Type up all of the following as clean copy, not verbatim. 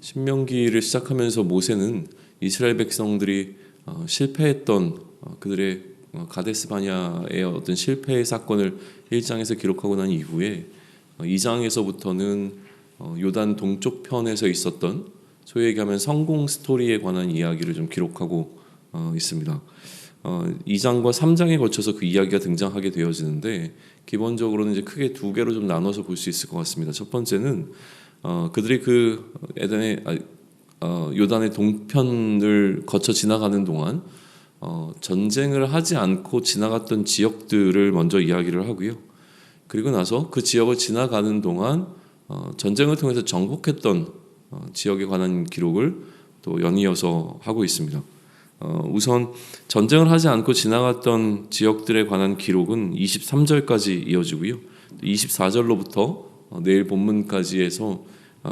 신명기를 시작하면서 모세는 이스라엘 백성들이 실패했던 그들의 가데스 바냐의 어떤 실패의 사건을 1장에서 기록하고 난 이후에 2장에서부터는 요단 동쪽 편에서 있었던 소위 얘기하면 성공 스토리에 관한 이야기를 좀 기록하고 있습니다. 2장과 3장에 거쳐서 그 이야기가 등장하게 되어지는데 기본적으로는 이제 크게 두 개로 좀 나눠서 볼 수 있을 것 같습니다. 첫 번째는 그들이 그 요단의 동편을 거쳐 지나가는 동안 전쟁을 하지 않고 지나갔던 지역들을 먼저 이야기를 하고요. 그리고 나서 그 지역을 지나가는 동안 전쟁을 통해서 정복했던 지역에 관한 기록을 또 연이어서 하고 있습니다. 우선 전쟁을 하지 않고 지나갔던 지역들에 관한 기록은 23절까지 이어지고요. 24절로부터 내일 본문까지 해서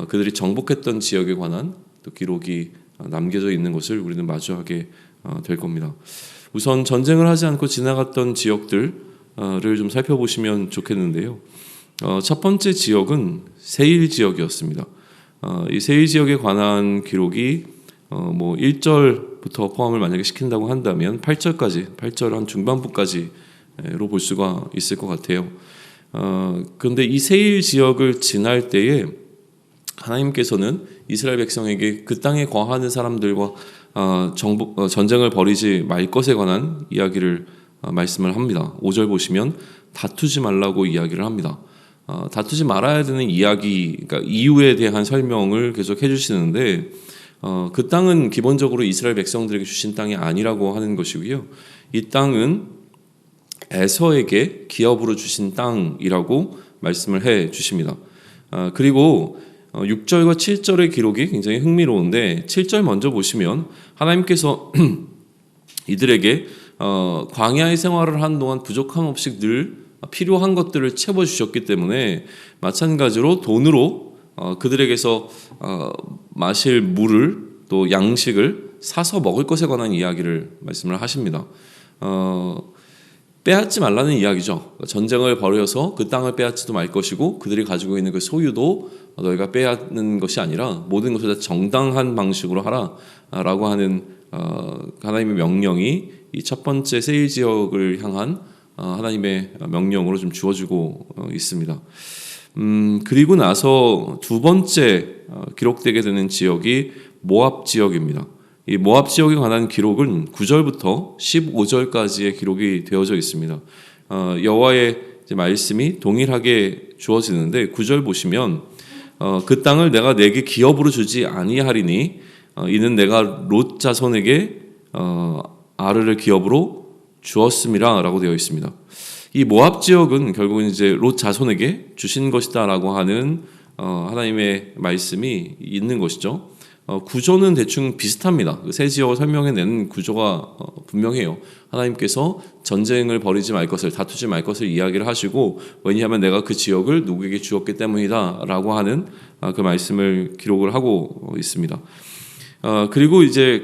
그들이 정복했던 지역에 관한 또 기록이 남겨져 있는 것을 우리는 마주하게 될 겁니다. 우선 전쟁을 하지 않고 지나갔던 지역들을 좀 살펴보시면 좋겠는데요. 첫 번째 지역은 세일 지역이었습니다. 이 세일 지역에 관한 기록이 1절부터 포함을 만약에 시킨다고 한다면 8절까지, 8절 한 중반부까지로 볼 수가 있을 것 같아요. 그런데 이 세일 지역을 지날 때에 하나님께서는 이스라엘 백성에게 그 땅에 거하는 사람들과 전쟁을 벌이지 말 것에 관한 이야기를 말씀을 합니다. 5절 보시면 다투지 말라고 이야기를 합니다. 다투지 말아야 되는 이야기, 그러니까 이유에 대한 설명을 계속 해주시는데 그 땅은 기본적으로 이스라엘 백성들에게 주신 땅이 아니라고 하는 것이고요. 이 땅은 에서에게 기업으로 주신 땅이라고 말씀을 해 주십니다. 그리고 6절과 7절의 기록이 굉장히 흥미로운데 7절 먼저 보시면 하나님께서 이들에게 광야의 생활을 하는 동안 부족함 없이 늘 필요한 것들을 채워주셨기 때문에 마찬가지로 돈으로 그들에게서 마실 물을 또 양식을 사서 먹을 것에 관한 이야기를 말씀을 하십니다. 빼앗지 말라는 이야기죠. 전쟁을 벌여서 그 땅을 빼앗지도 말 것이고 그들이 가지고 있는 그 소유도 너희가 빼앗는 것이 아니라 모든 것을 다 정당한 방식으로 하라라고 하는 하나님의 명령이 이 첫 번째 세일 지역을 향한 하나님의 명령으로 좀 주어지고 있습니다. 그리고 나서 두 번째 기록되게 되는 지역이 모압 지역입니다. 이 모압 지역에 관한 기록은 9절부터 15절까지의 기록이 되어져 있습니다. 여호와의 말씀이 동일하게 주어지는데 9절 보시면 그 땅을 내가 내게 기업으로 주지 아니하리니 이는 내가 롯 자손에게 아르를 기업으로 주었음이라 라고 되어 있습니다. 이 모압 지역은 결국은 이제 롯 자손에게 주신 것이다라고 하는 하나님의 말씀이 있는 것이죠. 구조는 대충 비슷합니다. 세 지역을 설명해내는 구조가 분명해요. 하나님께서 전쟁을 벌이지 말 것을, 다투지 말 것을 이야기를 하시고 왜냐하면 내가 그 지역을 누구에게 주었기 때문이다 라고 하는 그 말씀을 기록을 하고 있습니다. 그리고 이제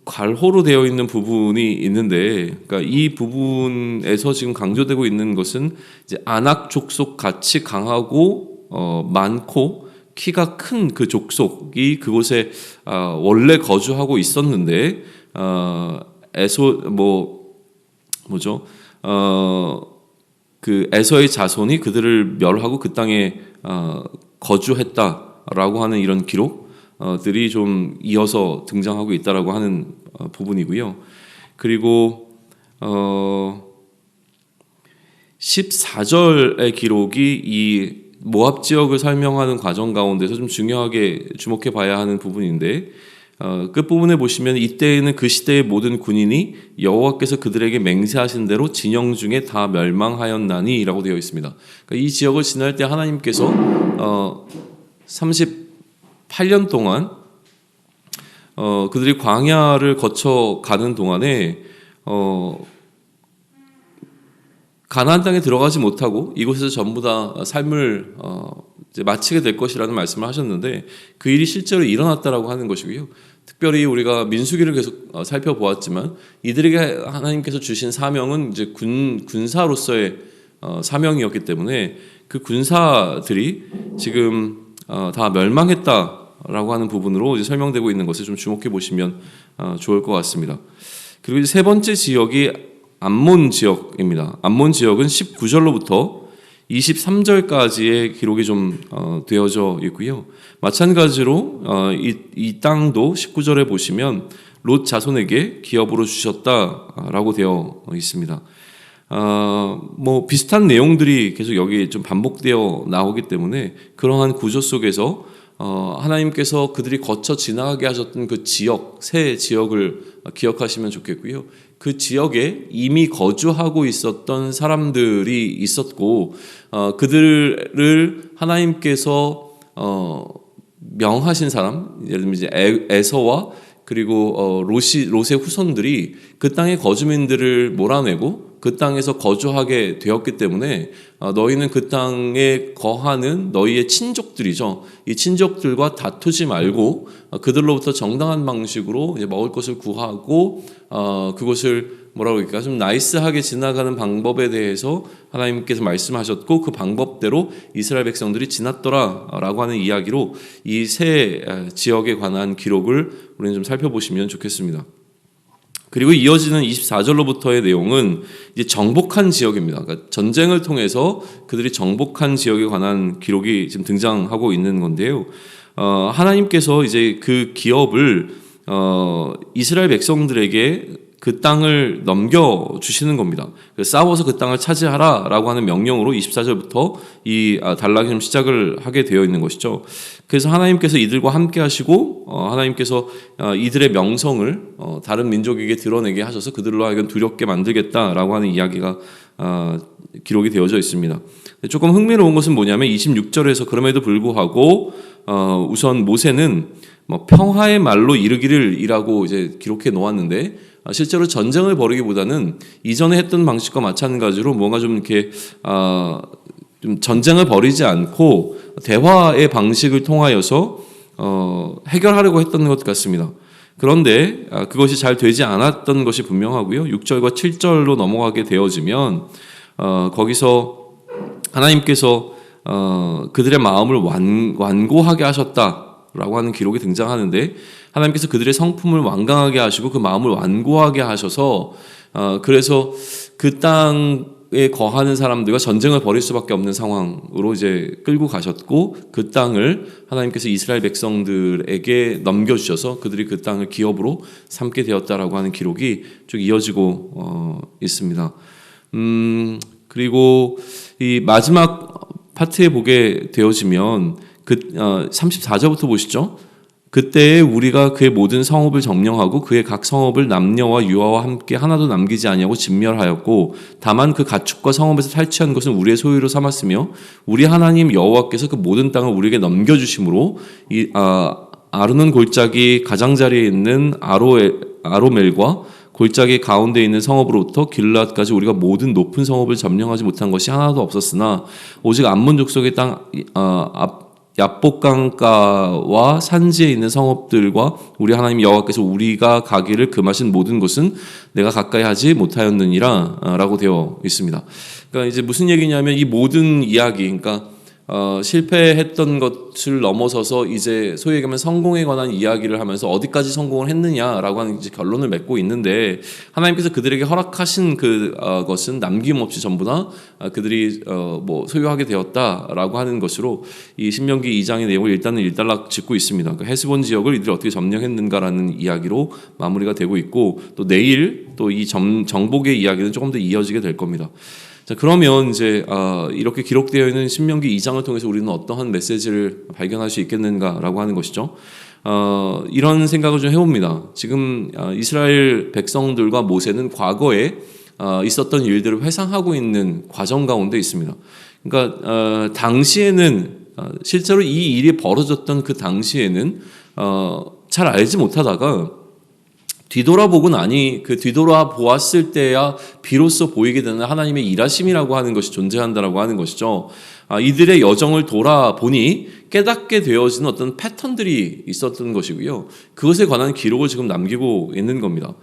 괄호로 되어 있는 부분이 있는데, 그러니까 이 부분에서 지금 강조되고 있는 것은 이제 아낙 족속 같이 강하고 많고 키가 큰 그 족속이 그곳에 원래 거주하고 있었는데 그 에서의 자손이 그들을 멸하고 그 땅에 거주했다라고 하는 이런 기록들이 좀 이어서 등장하고 있다라고 하는 부분이고요. 그리고 14절의 기록이 이 모압 지역을 설명하는 과정 가운데서 좀 중요하게 주목해 봐야 하는 부분인데 끝부분에 보시면 이때에는 그 시대의 모든 군인이 여호와께서 그들에게 맹세하신 대로 진영 중에 다 멸망하였나니 라고 되어 있습니다. 그러니까 이 지역을 지날 때 하나님께서 38년 동안 그들이 광야를 거쳐 가는 동안에 가나안 땅에 들어가지 못하고 이곳에서 전부 다 삶을 이제 마치게 될 것이라는 말씀을 하셨는데 그 일이 실제로 일어났다라고 하는 것이고요. 특별히 우리가 민수기를 계속 살펴보았지만 이들에게 하나님께서 주신 사명은 이제 군사로서의 사명이었기 때문에 그 군사들이 지금 다 멸망했다 라고 하는 부분으로 이제 설명되고 있는 것을 좀 주목해 보시면 좋을 것 같습니다. 그리고 이제 세 번째 지역이 암몬 지역입니다. 암몬 지역은 19절로부터 23절까지의 기록이 좀 되어져 있고요. 마찬가지로 이 땅도 19절에 보시면 롯 자손에게 기업으로 주셨다라고 되어 있습니다. 뭐 비슷한 내용들이 계속 여기 좀 반복되어 나오기 때문에 그러한 구조 속에서 하나님께서 그들이 거쳐 지나가게 하셨던 그 지역, 새 지역을 기억하시면 좋겠고요. 그 지역에 이미 거주하고 있었던 사람들이 있었고 그들을 하나님께서 명하신 사람, 예를 들면 이제 에서와 그리고 롯의 후손들이 그 땅의 거주민들을 몰아내고 그 땅에서 거주하게 되었기 때문에 너희는 그 땅에 거하는 너희의 친족들이죠. 이 친족들과 다투지 말고 그들로부터 정당한 방식으로 이제 먹을 것을 구하고 그것을 뭐라고 할까 좀 나이스하게 지나가는 방법에 대해서 하나님께서 말씀하셨고 그 방법대로 이스라엘 백성들이 지났더라라고 하는 이야기로 이 세 지역에 관한 기록을 우리는 좀 살펴보시면 좋겠습니다. 그리고 이어지는 24절로부터의 내용은 이제 정복한 지역입니다. 그러니까 전쟁을 통해서 그들이 정복한 지역에 관한 기록이 지금 등장하고 있는 건데요. 하나님께서 이제 그 기업을 이스라엘 백성들에게 그 땅을 넘겨주시는 겁니다. 싸워서 그 땅을 차지하라라고 하는 명령으로 24절부터 이 단락이 좀 시작을 하게 되어 있는 것이죠. 그래서 하나님께서 이들과 함께 하시고 하나님께서 이들의 명성을 다른 민족에게 드러내게 하셔서 그들로 하여금 두렵게 만들겠다라고 하는 이야기가 기록이 되어져 있습니다. 조금 흥미로운 것은 뭐냐면 26절에서 그럼에도 불구하고 우선 모세는 뭐 평화의 말로 이르기를 이라고 이제 기록해 놓았는데 실제로 전쟁을 벌이기보다는 이전에 했던 방식과 마찬가지로 뭔가 좀 이렇게 좀 전쟁을 벌이지 않고 대화의 방식을 통하여서 해결하려고 했던 것 같습니다. 그런데 그것이 잘 되지 않았던 것이 분명하고요. 6절과 7절로 넘어가게 되어지면 거기서 하나님께서 그들의 마음을 완고하게 하셨다라고 하는 기록이 등장하는데 하나님께서 그들의 성품을 완강하게 하시고 그 마음을 완고하게 하셔서 그래서 그 땅에 거하는 사람들과 전쟁을 벌일 수밖에 없는 상황으로 이제 끌고 가셨고 그 땅을 하나님께서 이스라엘 백성들에게 넘겨주셔서 그들이 그 땅을 기업으로 삼게 되었다라고 하는 기록이 쭉 이어지고 있습니다. 그리고 이 마지막 파트에 보게 되어지면 34절부터 보시죠. 그때에 우리가 그의 모든 성읍을 점령하고 그의 각 성읍을 남녀와 유아와 함께 하나도 남기지 아니하고 진멸하였고 다만 그 가축과 성읍에서 탈취한 것은 우리의 소유로 삼았으며 우리 하나님 여호와께서 그 모든 땅을 우리에게 넘겨주심으로 아르논 골짜기 가장자리에 있는 아로멜과 골짜기 가운데 있는 성읍으로부터 길르앗까지 우리가 모든 높은 성읍을 점령하지 못한 것이 하나도 없었으나 오직 암몬 족속의 땅 야복강가와 산지에 있는 성읍들과 우리 하나님 여호와께서 우리가 가기를 금하신 모든 곳은 내가 가까이 하지 못하였느니라 라고 되어 있습니다. 그러니까 이제 무슨 얘기냐면 이 모든 이야기, 그러니까 실패했던 것을 넘어서서 이제 소위 얘기하면 성공에 관한 이야기를 하면서 어디까지 성공을 했느냐라고 하는 이제 결론을 맺고 있는데 하나님께서 그들에게 허락하신 것은 남김없이 전부 다 그들이 뭐 소유하게 되었다라고 하는 것으로 이 신명기 2장의 내용을 일단은 일단락 짚고 있습니다. 그러니까 헤스본 지역을 이들이 어떻게 점령했는가라는 이야기로 마무리가 되고 있고 또 내일 또 이 정복의 이야기는 조금 더 이어지게 될 겁니다. 자, 그러면 이제 이렇게 기록되어 있는 신명기 2장을 통해서 우리는 어떠한 메시지를 발견할 수 있겠는가라고 하는 것이죠. 이런 생각을 좀 해봅니다. 지금 이스라엘 백성들과 모세는 과거에 있었던 일들을 회상하고 있는 과정 가운데 있습니다. 그러니까 당시에는 실제로 이 일이 벌어졌던 그 당시에는 잘 알지 못하다가 뒤돌아보고 나니 그 뒤돌아보았을 때야 비로소 보이게 되는 하나님의 일하심이라고 하는 것이 존재한다라고 하는 것이죠. 이들의 여정을 돌아보니 깨닫게 되어지는 어떤 패턴들이 있었던 것이고요. 그것에 관한 기록을 지금 남기고 있는 겁니다.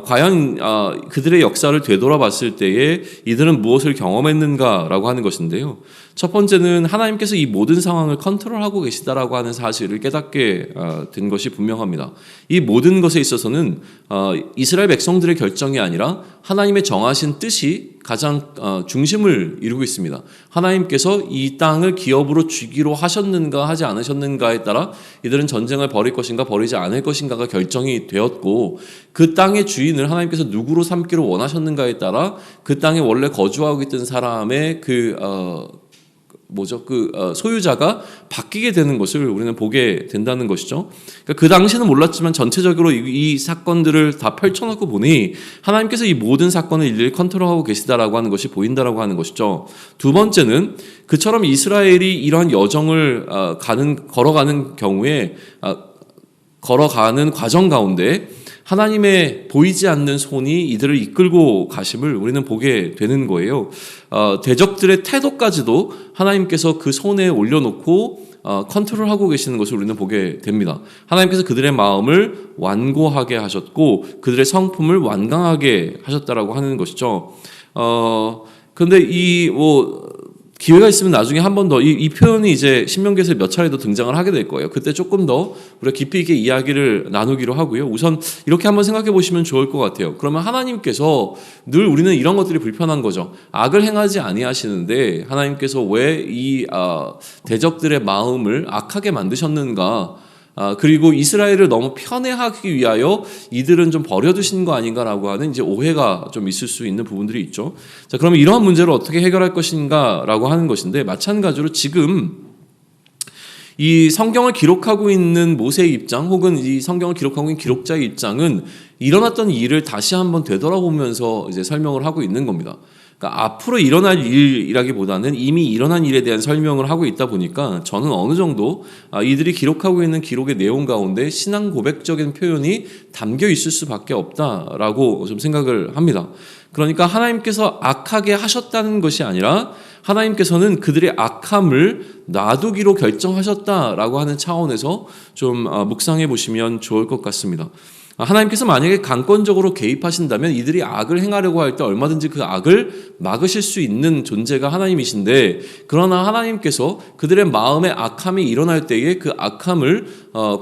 과연 그들의 역사를 되돌아봤을 때에 이들은 무엇을 경험했는가라고 하는 것인데요. 첫 번째는 하나님께서 이 모든 상황을 컨트롤하고 계시다라고 하는 사실을 깨닫게 된 것이 분명합니다. 이 모든 것에 있어서는 이스라엘 백성들의 결정이 아니라 하나님의 정하신 뜻이 가장 중심을 이루고 있습니다. 하나님께서 이 땅을 기업으로 주기로 하셨는가 하지 않으셨는가에 따라 이들은 전쟁을 벌일 것인가 벌이지 않을 것인가가 결정이 되었고, 그 땅의 주인을 하나님께서 누구로 삼기로 원하셨는가에 따라 그 땅에 원래 거주하고 있던 사람의 소유자가 바뀌게 되는 것을 우리는 보게 된다는 것이죠. 그러니까 그 당시는 몰랐지만 전체적으로 이 사건들을 다 펼쳐놓고 보니 하나님께서 이 모든 사건을 일일이 컨트롤하고 계시다라고 하는 것이 보인다라고 하는 것이죠. 두 번째는 그처럼 이스라엘이 이러한 여정을 걸어가는 경우에 걸어가는 과정 가운데 하나님의 보이지 않는 손이 이들을 이끌고 가심을 우리는 보게 되는 거예요. 대적들의 태도까지도 하나님께서 그 손에 올려놓고 컨트롤하고 계시는 것을 우리는 보게 됩니다. 하나님께서 그들의 마음을 완고하게 하셨고 그들의 성품을 완강하게 하셨다라고 하는 것이죠. 그런데 기회가 있으면 나중에 한 번 더 이 표현이 이제 신명기에서 몇 차례 더 등장을 하게 될 거예요. 그때 조금 더 우리가 깊이 있게 이야기를 나누기로 하고요. 우선 이렇게 한번 생각해 보시면 좋을 것 같아요. 그러면 하나님께서 늘 우리는 이런 것들이 불편한 거죠. 악을 행하지 아니하시는데 하나님께서 왜 이 대적들의 마음을 악하게 만드셨는가? 그리고 이스라엘을 너무 편애하기 위하여 이들은 좀 버려두신 거 아닌가라고 하는 이제 오해가 좀 있을 수 있는 부분들이 있죠. 자, 그러면 이러한 문제를 어떻게 해결할 것인가라고 하는 것인데, 마찬가지로 지금 이 성경을 기록하고 있는 모세의 입장 혹은 이 성경을 기록하고 있는 기록자의 입장은 일어났던 일을 다시 한번 되돌아보면서 이제 설명을 하고 있는 겁니다. 그러니까 앞으로 일어날 일이라기보다는 이미 일어난 일에 대한 설명을 하고 있다 보니까 저는 어느 정도 이들이 기록하고 있는 기록의 내용 가운데 신앙 고백적인 표현이 담겨 있을 수밖에 없다라고 좀 생각을 합니다. 그러니까 하나님께서 악하게 하셨다는 것이 아니라 하나님께서는 그들의 악함을 놔두기로 결정하셨다라고 하는 차원에서 좀 묵상해 보시면 좋을 것 같습니다. 하나님께서 만약에 강권적으로 개입하신다면 이들이 악을 행하려고 할 때 얼마든지 그 악을 막으실 수 있는 존재가 하나님이신데, 그러나 하나님께서 그들의 마음에 악함이 일어날 때에 그 악함을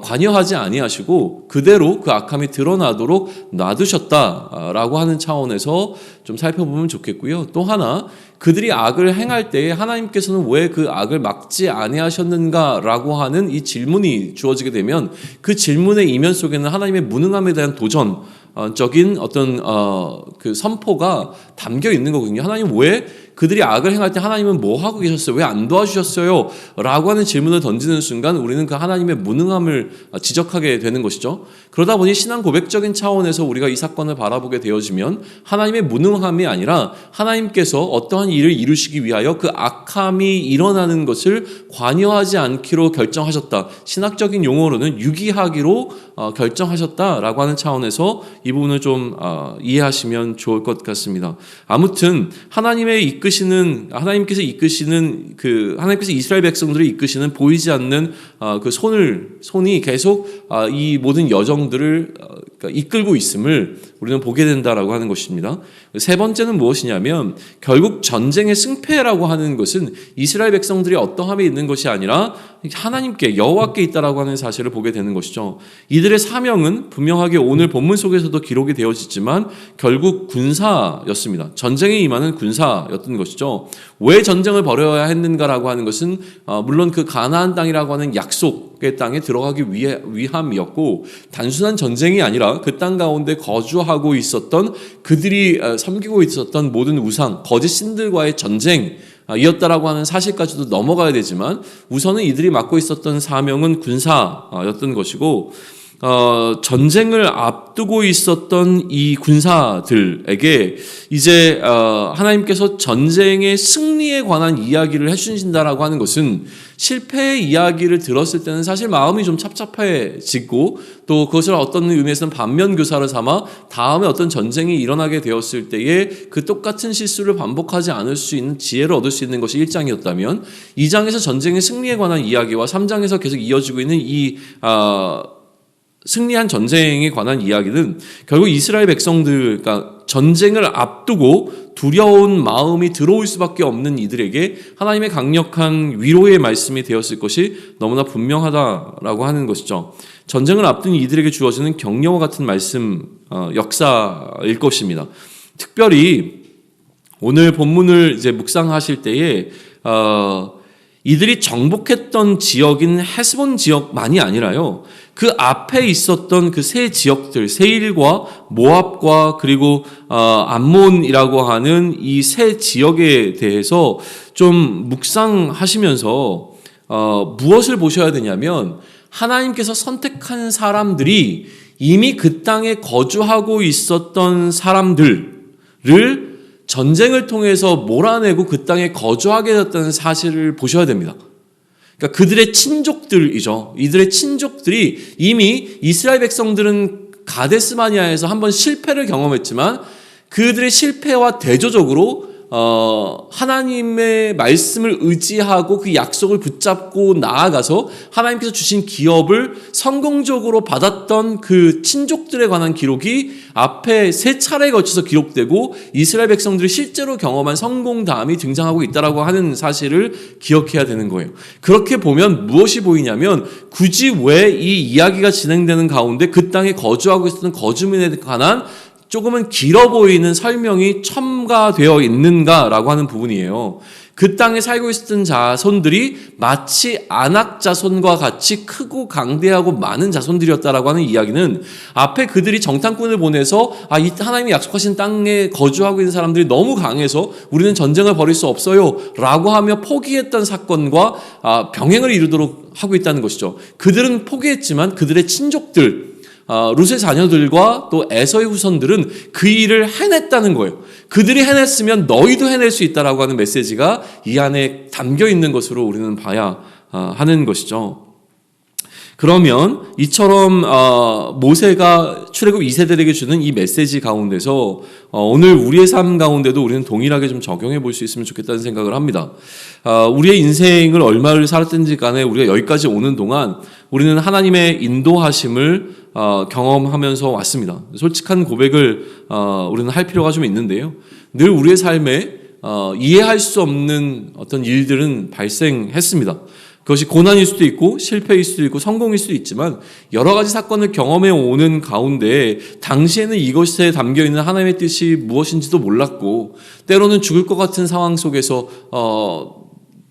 관여하지 아니하시고 그대로 그 악함이 드러나도록 놔두셨다라고 하는 차원에서 좀 살펴보면 좋겠고요. 또 하나, 그들이 악을 행할 때에 하나님께서는 왜 그 악을 막지 아니하셨는가라고 하는 이 질문이 주어지게 되면 그 질문의 이면 속에는 하나님의 무능함에 대한 도전적인 어떤 그 선포가 담겨 있는 거거든요. 하나님 왜 그들이 악을 행할 때 하나님은 뭐 하고 계셨어요? 왜 안 도와주셨어요? 라고 하는 질문을 던지는 순간 우리는 그 하나님의 무능함을 지적하게 되는 것이죠. 그러다 보니 신앙 고백적인 차원에서 우리가 이 사건을 바라보게 되어지면 하나님의 무능함이 아니라 하나님께서 어떠한 일을 이루시기 위하여 그 악함이 일어나는 것을 관여하지 않기로 결정하셨다. 신학적인 용어로는 유기하기로 결정하셨다라고 하는 차원에서 이 부분을 좀 이해하시면 좋을 것 같습니다. 아무튼 하나님께서 이스라엘 백성들을 이끄시는 보이지 않는 그 손이 계속 이 모든 여정들을 이끌고 있음을 우리는 보게 된다라고 하는 것입니다. 세 번째는 무엇이냐면 결국 전쟁의 승패라고 하는 것은 이스라엘 백성들이 어떠함에 있는 것이 아니라 하나님께 여호와께 있다라고 하는 사실을 보게 되는 것이죠. 이들의 사명은 분명하게 오늘 본문 속에서도 기록이 되어지지만 결국 군사였습니다. 전쟁에 임하는 군사였던 것이죠. 왜 전쟁을 벌여야 했는가라고 하는 것은 물론 그 가나안 땅이라고 하는 약속의 땅에 들어가기 위함이었고, 단순한 전쟁이 아니라 그 땅 가운데 거주하고 있었던 그들이 섬기고 있었던 모든 우상, 거짓 신들과의 전쟁 이었다라고 하는 사실까지도 넘어가야 되지만 우선은 이들이 맡고 있었던 사명은 군사였던 것이고, 전쟁을 앞두고 있었던 이 군사들에게 이제 하나님께서 전쟁의 승리에 관한 이야기를 해주신다라고 하는 것은 실패의 이야기를 들었을 때는 사실 마음이 좀 찹찹해지고 또 그것을 어떤 의미에서는 반면교사를 삼아 다음에 어떤 전쟁이 일어나게 되었을 때에 그 똑같은 실수를 반복하지 않을 수 있는 지혜를 얻을 수 있는 것이 1장이었다면 2장에서 전쟁의 승리에 관한 이야기와 3장에서 계속 이어지고 있는 이 승리한 전쟁에 관한 이야기는 결국 이스라엘 백성들, 그러니까 전쟁을 앞두고 두려운 마음이 들어올 수밖에 없는 이들에게 하나님의 강력한 위로의 말씀이 되었을 것이 너무나 분명하다라고 하는 것이죠. 전쟁을 앞둔 이들에게 주어지는 격려와 같은 말씀, 역사일 것입니다. 특별히 오늘 본문을 이제 묵상하실 때에 이들이 정복했던 지역인 헤스본 지역만이 아니라요, 그 앞에 있었던 그 세 지역들, 세일과 모압과 그리고 암몬이라고 하는 이 세 지역에 대해서 좀 묵상하시면서 무엇을 보셔야 되냐면, 하나님께서 선택한 사람들이 이미 그 땅에 거주하고 있었던 사람들을 전쟁을 통해서 몰아내고 그 땅에 거주하게 됐다는 사실을 보셔야 됩니다. 그러니까 그들의 친족들이죠. 이들의 친족들이 이미 이스라엘 백성들은 가데스마니아에서 한번 실패를 경험했지만 그들의 실패와 대조적으로 하나님의 말씀을 의지하고 그 약속을 붙잡고 나아가서 하나님께서 주신 기업을 성공적으로 받았던 그 친족들에 관한 기록이 앞에 세 차례에 걸쳐서 기록되고 이스라엘 백성들이 실제로 경험한 성공담이 등장하고 있다라고 하는 사실을 기억해야 되는 거예요. 그렇게 보면 무엇이 보이냐면, 굳이 왜 이 이야기가 진행되는 가운데 그 땅에 거주하고 있었던 거주민에 관한 조금은 길어 보이는 설명이 첨가되어 있는가라고 하는 부분이에요. 그 땅에 살고 있었던 자손들이 마치 아낙 자손과 같이 크고 강대하고 많은 자손들이었다라고 하는 이야기는, 앞에 그들이 정탐꾼을 보내서 이 하나님이 약속하신 땅에 거주하고 있는 사람들이 너무 강해서 우리는 전쟁을 벌일 수 없어요 라고 하며 포기했던 사건과 병행을 이루도록 하고 있다는 것이죠. 그들은 포기했지만 그들의 친족들, 룻의 자녀들과 또 에서의 후손들은 그 일을 해냈다는 거예요. 그들이 해냈으면 너희도 해낼 수 있다라고 하는 메시지가 이 안에 담겨 있는 것으로 우리는 봐야 하는 것이죠. 그러면 이처럼 모세가 출애굽 2세들에게 주는 이 메시지 가운데서 오늘 우리의 삶 가운데도 우리는 동일하게 좀 적용해 볼 수 있으면 좋겠다는 생각을 합니다. 우리의 인생을 얼마를 살았든지 간에 우리가 여기까지 오는 동안 우리는 하나님의 인도하심을 경험하면서 왔습니다. 솔직한 고백을 우리는 할 필요가 좀 있는데요. 늘 우리의 삶에 이해할 수 없는 어떤 일들은 발생했습니다. 그것이 고난일 수도 있고 실패일 수도 있고 성공일 수도 있지만, 여러 가지 사건을 경험해 오는 가운데 당시에는 이것에 담겨있는 하나님의 뜻이 무엇인지도 몰랐고, 때로는 죽을 것 같은 상황 속에서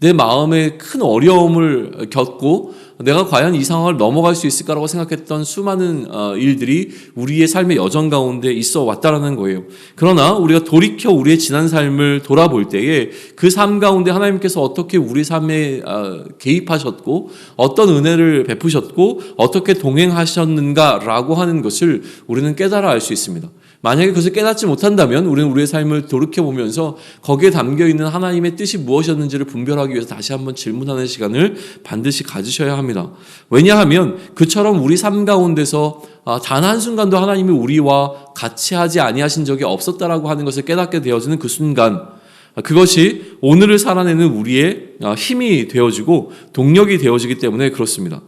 내 마음에 큰 어려움을 겪고 내가 과연 이 상황을 넘어갈 수 있을까라고 생각했던 수많은 일들이 우리의 삶의 여정 가운데 있어 왔다라는 거예요. 그러나 우리가 돌이켜 우리의 지난 삶을 돌아볼 때에 그 삶 가운데 하나님께서 어떻게 우리 삶에 개입하셨고 어떤 은혜를 베푸셨고 어떻게 동행하셨는가라고 하는 것을 우리는 깨달아 알 수 있습니다. 만약에 그것을 깨닫지 못한다면 우리는 우리의 삶을 돌이켜보면서 거기에 담겨있는 하나님의 뜻이 무엇이었는지를 분별하기 위해서 다시 한번 질문하는 시간을 반드시 가지셔야 합니다. 왜냐하면 그처럼 우리 삶 가운데서 단 한순간도 하나님이 우리와 같이 하지 아니하신 적이 없었다라고 하는 것을 깨닫게 되어지는 그 순간, 그것이 오늘을 살아내는 우리의 힘이 되어지고 동력이 되어지기 때문에 그렇습니다.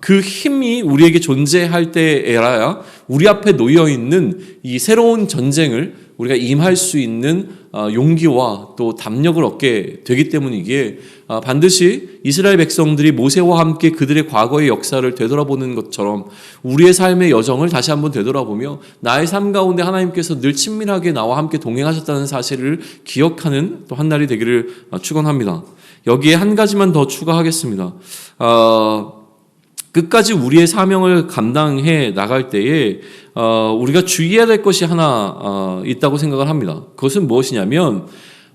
그 힘이 우리에게 존재할 때에라야 우리 앞에 놓여있는 이 새로운 전쟁을 우리가 임할 수 있는 용기와 또 담력을 얻게 되기 때문이기에 반드시 이스라엘 백성들이 모세와 함께 그들의 과거의 역사를 되돌아보는 것처럼 우리의 삶의 여정을 다시 한번 되돌아보며 나의 삶 가운데 하나님께서 늘 친밀하게 나와 함께 동행하셨다는 사실을 기억하는 또 한 날이 되기를 축원합니다. 여기에 한 가지만 더 추가하겠습니다. 끝까지 우리의 사명을 감당해 나갈 때에 우리가 주의해야 될 것이 하나 있다고 생각을 합니다. 그것은 무엇이냐면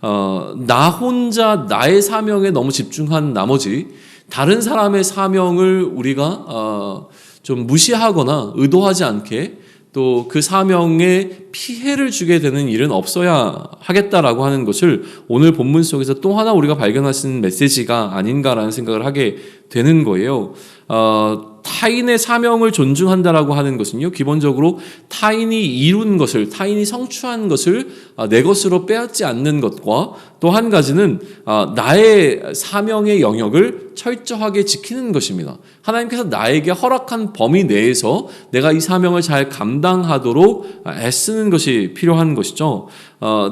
나 혼자 나의 사명에 너무 집중한 나머지 다른 사람의 사명을 우리가 좀 무시하거나 의도하지 않게 또 그 사명에 피해를 주게 되는 일은 없어야 하겠다라고 하는 것을 오늘 본문 속에서 또 하나 우리가 발견할 수 있는 메시지가 아닌가라는 생각을 하게 되는 거예요. 타인의 사명을 존중한다라고 하는 것은요, 기본적으로 타인이 이룬 것을, 타인이 성취한 것을 내 것으로 빼앗지 않는 것과 또 한 가지는 나의 사명의 영역을 철저하게 지키는 것입니다. 하나님께서 나에게 허락한 범위 내에서 내가 이 사명을 잘 감당하도록 애쓰는 것이 필요한 것이죠.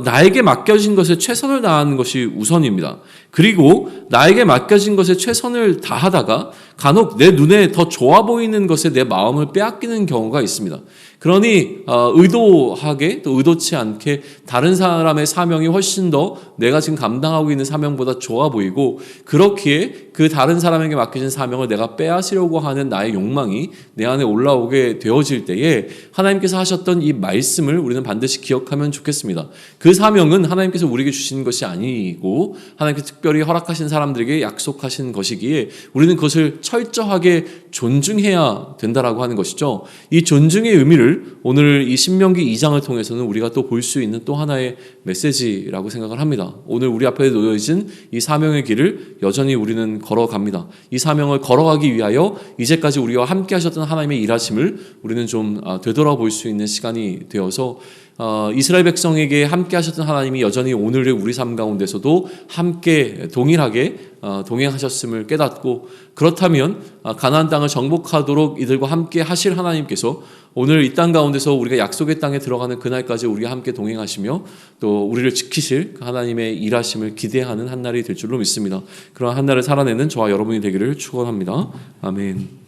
나에게 맡겨진 것에 최선을 다하는 것이 우선입니다. 그리고 나에게 맡겨진 것에 최선을 다하다가 간혹 내 눈에 더 좋아 보이는 것에 내 마음을 빼앗기는 경우가 있습니다. 그러니 의도하게 또 의도치 않게 다른 사람의 사명이 훨씬 더 내가 지금 감당하고 있는 사명보다 좋아 보이고, 그렇기에 그 다른 사람에게 맡겨진 사명을 내가 빼앗으려고 하는 나의 욕망이 내 안에 올라오게 되어질 때에 하나님께서 하셨던 이 말씀을 우리는 반드시 기억하면 좋겠습니다. 그 사명은 하나님께서 우리에게 주신 것이 아니고 하나님께서 특별히 허락하신 사람들에게 약속하신 것이기에 우리는 그것을 철저하게 존중해야 된다라고 하는 것이죠. 이 존중의 의미를 오늘 이 신명기 2장을 통해서는 우리가 또 볼 수 있는 또 하나의 메시지라고 생각을 합니다. 오늘 우리 앞에 놓여진 이 사명의 길을 여전히 우리는 걸어갑니다. 이 사명을 걸어가기 위하여 이제까지 우리와 함께 하셨던 하나님의 일하심을 우리는 좀 되돌아볼 수 있는 시간이 되어서 이스라엘 백성에게 함께 하셨던 하나님이 여전히 오늘의 우리 삶 가운데서도 함께 동일하게 동행하셨음을 깨닫고, 그렇다면 가나안 땅을 정복하도록 이들과 함께 하실 하나님께서 오늘 이 땅 가운데서 우리가 약속의 땅에 들어가는 그날까지 우리와 함께 동행하시며 또 우리를 지키실 그 하나님의 일하심을 기대하는 한 날이 될 줄로 믿습니다. 그런 한 날을 살아내는 저와 여러분이 되기를 축원합니다. 아멘.